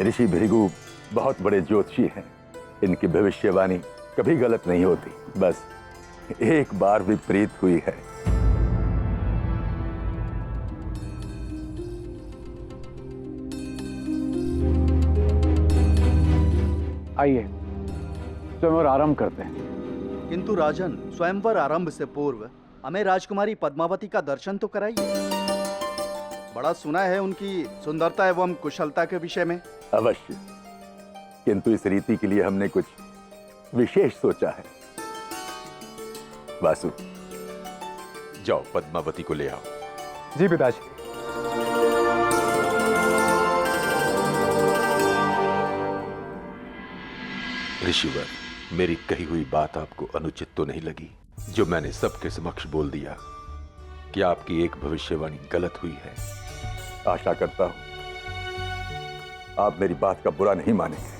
ऋषि भृगु बहुत बड़े ज्योतिषी हैं। इनकी भविष्यवाणी कभी गलत नहीं होती, बस एक बार विपरीत हुई है। आइए स्वयंवर आरंभ करते हैं। किंतु राजन, स्वयंवर आरंभ से पूर्व हमें राजकुमारी पद्मावती का दर्शन तो कराइए। बड़ा सुना है उनकी सुंदरता एवं कुशलता के विषय में। अवश्य, किंतु इस रीति के लिए हमने कुछ विशेष सोचा है। वासु, जाओ पद्मावती को ले आओ। जी पिताजी। ऋषिवर, मेरी कही हुई बात आपको अनुचित तो नहीं लगी जो मैंने सबके समक्ष बोल दिया कि आपकी एक भविष्यवाणी गलत हुई है? आशा करता हूं आप मेरी बात का बुरा नहीं मानेंगे।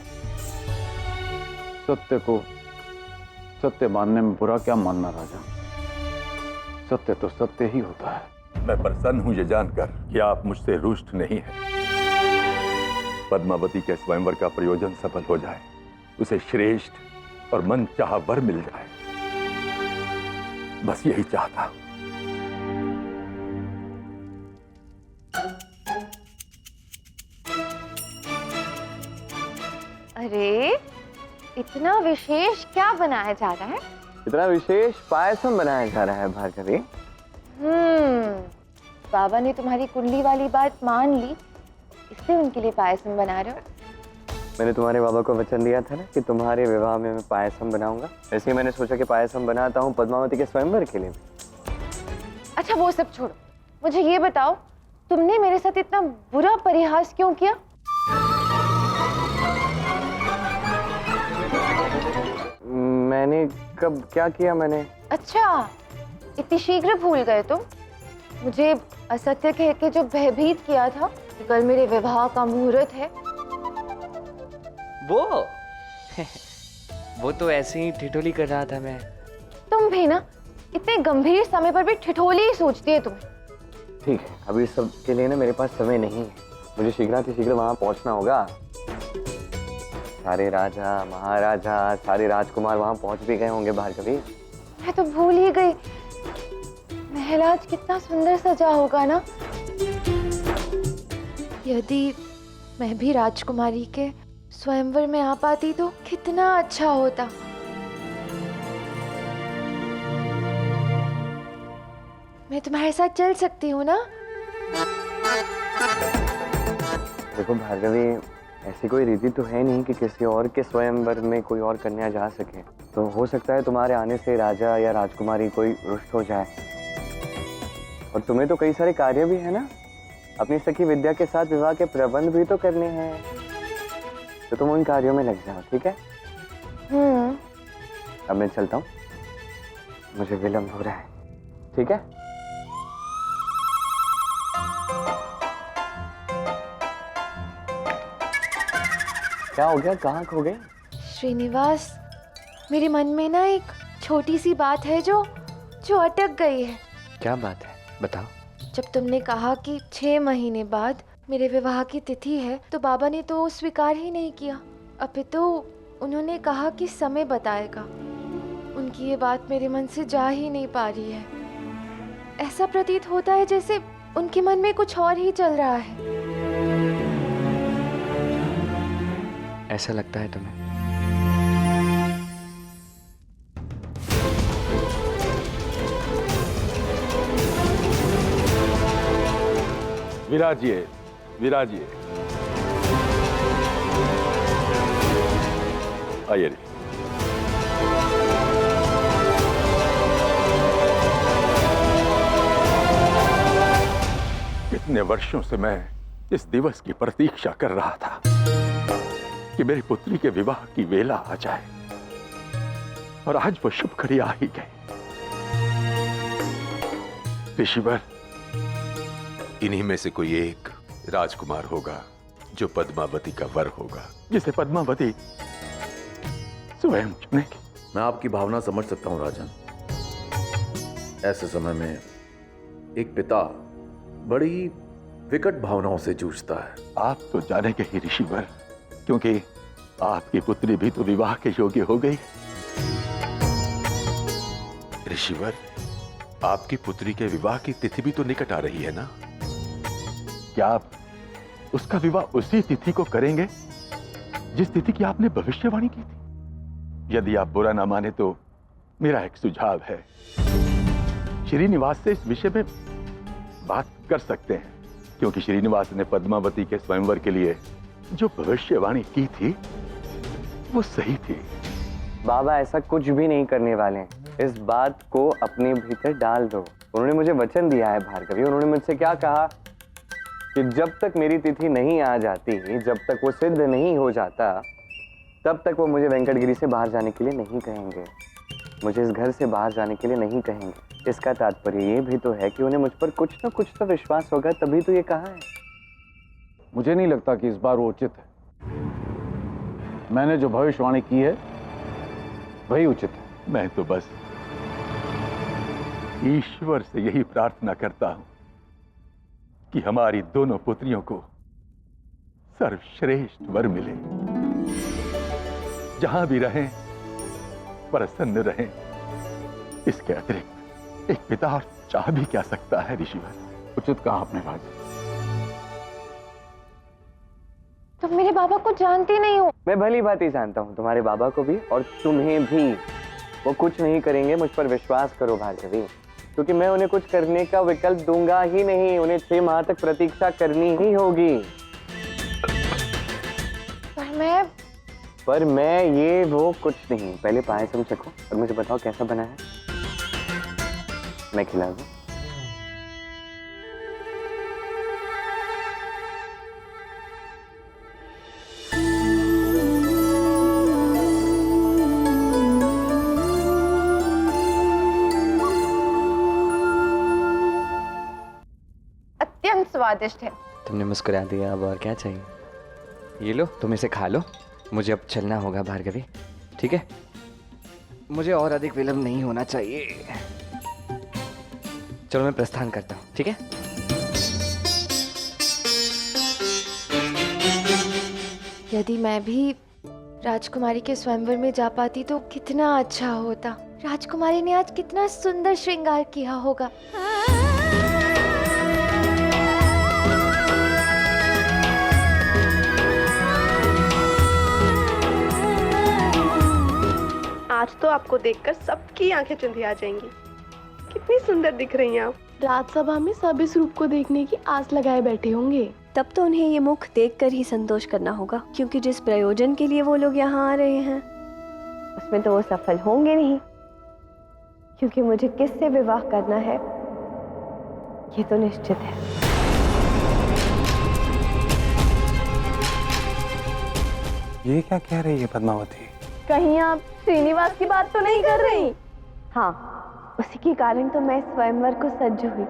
सत्य को सत्य मानने में बुरा क्या मानना राजा, सत्य तो सत्य ही होता है। मैं प्रसन्न हूं ये जानकर कि आप मुझसे रुष्ट नहीं हैं। पद्मावती के स्वयंवर का प्रयोजन सफल हो जाए, उसे श्रेष्ठ और मन चाहा वर मिल जाए, बस यही चाहता हूं। अरे इतना विशेष क्या बनाया जा रहा है? इतना विशेष पायसम बनाया जा रहा है भार्गवी। बाबा ने तुम्हारी कुंडली वाली बात मान ली, इसलिए उनके लिए पायसम बना रहे हो। मैंने तुम्हारे बाबा को वचन दिया था ना कि तुम्हारे विवाह में मैं पायसम बनाऊंगा, ऐसे ही मैंने सोचा कि पायसम बनाता हूँ पद्मावती के स्वयंवर के लिए। अच्छा वो सब छोड़ो, मुझे ये बताओ तुमने मेरे साथ इतना बुरा परिहास क्यों किया? मैंने कब क्या किया मैंने? अच्छा, इतनी शीघ्र भूल गए तुम? मुझे असत्य कह के जो भयभीत किया था कि कल मेरे विवाह का मुहूर्त है। वो तो ऐसे ही ठिठोली कर रहा था मैं। तुम भी ना इतने गंभीर समय पर भी ठिठोली ही सोचती है तुम्हें। ठीक है, अभी सब के लिए ना मेरे पास समय नहीं है, मुझे शीघ्र वहां पहुंचना होगा। सारे राजा महाराजा सारे राजकुमार वहां पहुंच भी गए होंगे भार्गवी। मैं तो भूल ही गई, महल आज कितना सुंदर सजा होगा ना। यदि मैं भी राजकुमारी के स्वयंवर में आ पाती तो कितना अच्छा होता। मैं तुम्हारे साथ चल सकती हूँ ना? देखो भार्गवी, ऐसी कोई रीति तो है नहीं कि किसी और के स्वयंवर में कोई और कन्या जा सके। तो हो सकता है तुम्हारे आने से राजा या राजकुमारी कोई रुष्ट हो जाए। और तुम्हें तो कई सारे कार्य भी है ना, अपनी सखी विद्या के साथ विवाह के प्रबंध भी तो करने हैं, तो तुम उन कार्यों में लग जाओ, ठीक है? अब मैं चलता हूँ, मुझे विलंब हो रहा है, ठीक है? क्या हो गया, कहाँ खो गए? श्रीनिवास, मेरे मन में ना एक छोटी सी बात है जो अटक गई है। क्या बात है, बताओ। जब तुमने कहा कि 6 महीने बाद मेरे विवाह की तिथि है, तो बाबा ने तो स्वीकार ही नहीं किया, अपितु उन्होंने कहा कि समय बताएगा। उनकी ये बात मेरे मन से जा ही नहीं पा रही है। ऐसा प्रतीत होता है जैसे उनके मन में कुछ और ही चल रहा है। ऐसा लगता है तुम्हें? विराजिए, विराजिए। आइए। कितने वर्षों से मैं इस दिवस की प्रतीक्षा कर रहा था कि मेरी पुत्री के विवाह की वेला आ जाए, और आज वो शुभ घड़ी आ ही गई। ऋषिवर, इन्हीं में से कोई एक राजकुमार होगा जो पद्मावती का वर होगा, जिसे पद्मावती स्वयं चुनेगी। मैं आपकी भावना समझ सकता हूं राजन। ऐसे समय में एक पिता बड़ी विकट भावनाओं से जूझता है। आप तो जानेंगे ही ऋषिवर क्योंकि आपकी पुत्री भी तो विवाह के योग्य हो गई। ऋषिवर, आपकी पुत्री के विवाह की तिथि भी तो निकट आ रही है ना? क्या आप उसका विवाह उसी तिथि को करेंगे जिस तिथि की आपने भविष्यवाणी की थी? यदि आप बुरा ना माने तो मेरा एक सुझाव है। श्रीनिवास से इस विषय में बात कर सकते हैं, क्योंकि श्रीनिवास ने पद्मावती के स्वयंवर के लिए जो भविष्यवाणी की थी वो सही थी। बाबा ऐसा कुछ भी नहीं करने वाले हैं, इस बात को अपने भीतर डाल दो। उन्होंने मुझे वचन दिया है भार्गवी। उन्होंने मुझसे क्या कहा कि जब तक मेरी तिथि नहीं आ जाती, जब तक वो सिद्ध नहीं हो जाता, तब तक वो मुझे वेंकटगिरी से बाहर जाने के लिए नहीं कहेंगे, मुझे इस घर से बाहर जाने के लिए नहीं कहेंगे। इसका तात्पर्य ये भी तो है कि उन्हें मुझ पर कुछ ना कुछ तो विश्वास होगा, तभी तो ये कहा है। मुझे नहीं लगता कि इस बार वो उचित है। मैंने जो भविष्यवाणी की है वही उचित है। मैं तो बस ईश्वर से यही प्रार्थना करता हूं कि हमारी दोनों पुत्रियों को सर्वश्रेष्ठ वर मिले, जहां भी रहें प्रसन्न रहें। इसके अतिरिक्त एक पिता और चाह भी क्या सकता है ऋषिवर? उचित कहा आपने राजा। तुम मेरे बाबा को जानती नहीं हो। मैं भली भांति जानता हूँ तुम्हारे बाबा को भी और तुम्हें भी। वो कुछ नहीं करेंगे, मुझ पर विश्वास करो भार्गवी, क्योंकि मैं उन्हें कुछ करने का विकल्प दूंगा ही नहीं। उन्हें 6 माह तक प्रतीक्षा करनी ही होगी। पर मैं ये वो कुछ नहीं। पहले पायसम चखो और मुझे बताओ कैसा बना है, मैं खिला दूं। अत्यंत स्वादिष्ट है। तुमने मुस्कुरा दिया, अब और क्या चाहिए? ये लो, तुम इसे खा लो। मुझे अब चलना होगा भार्गवी, ठीक है? मुझे और अधिक विलंब नहीं होना चाहिए। चलो मैं प्रस्थान करता हूँ, ठीक है? यदि मैं भी राजकुमारी के स्वयंवर में जा पाती तो कितना अच्छा होता। राजकुमारी ने आज कितना सुंदर श्रृंगार किया होगा। आज तो आपको देखकर सबकी आंखें चुंधी आ जाएंगी। कितनी सुंदर दिख रही हैं आप। राजसभा में सब इस रूप को देखने की आस लगाए बैठे होंगे। तब तो उन्हें ये मुख देखकर ही संतोष करना होगा, क्योंकि जिस प्रयोजन के लिए वो लोग यहाँ आ रहे हैं उसमें तो वो सफल होंगे नहीं, क्योंकि मुझे किससे विवाह करना है ये तो निश्चित है। ये क्या कह रही है पद्मावती? कहीं आप श्रीनिवास की बात तो नहीं कर रही? हाँ, उसी के कारण तो मैं स्वयंवर को सज्ज हुई।